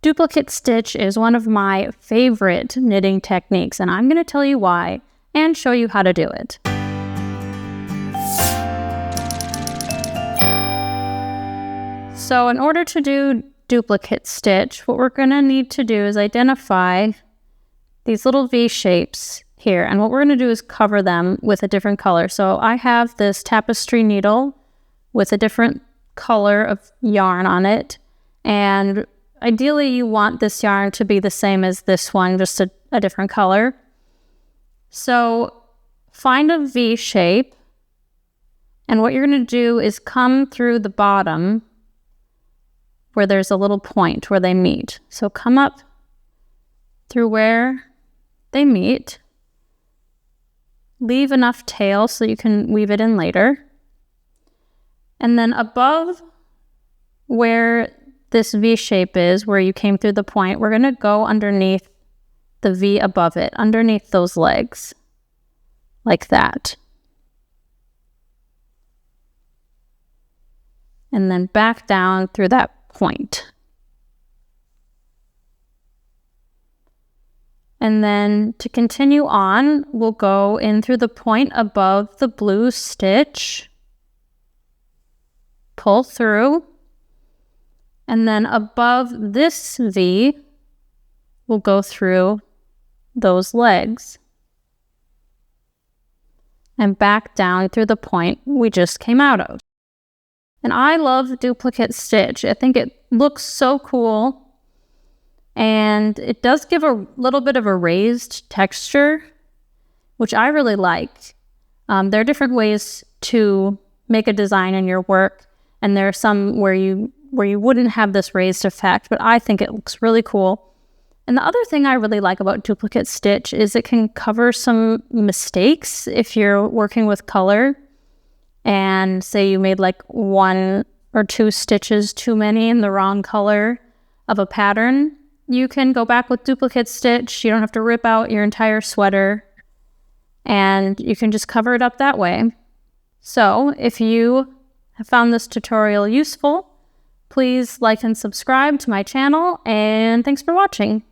Duplicate stitch is one of my favorite knitting techniques, and I'm going to tell you why and show you how to do it. So in order to do duplicate stitch, what we're going to need to do is identify these little V shapes here, and what we're going to do is cover them with a different color. So I have this tapestry needle with a different color of yarn on it, and ideally you want this yarn to be the same as this one, just a different color. So find a V shape, and what you're going to do is come through the bottom where there's a little point where they meet. So come up through where they meet, leave enough tail so you can weave it in later, and then above where this V shape is, where you came through the point, we're going to go underneath the V above it, underneath those legs, like that. And then back down through that point. And then to continue on, we'll go in through the point above the blue stitch, pull through, and then above this V, we'll go through those legs and back down through the point we just came out of. And I love duplicate stitch. I think it looks so cool, and it does give a little bit of a raised texture, which I really like. There are different ways to make a design in your work, and there are some where you wouldn't have this raised effect, but I think it looks really cool. And the other thing I really like about duplicate stitch is it can cover some mistakes if you're working with color, and say you made like 1 or 2 stitches too many in the wrong color of a pattern. You can go back with duplicate stitch. You don't have to rip out your entire sweater, and you can just cover it up that way. So if you have found this tutorial useful, please like and subscribe to my channel, and thanks for watching.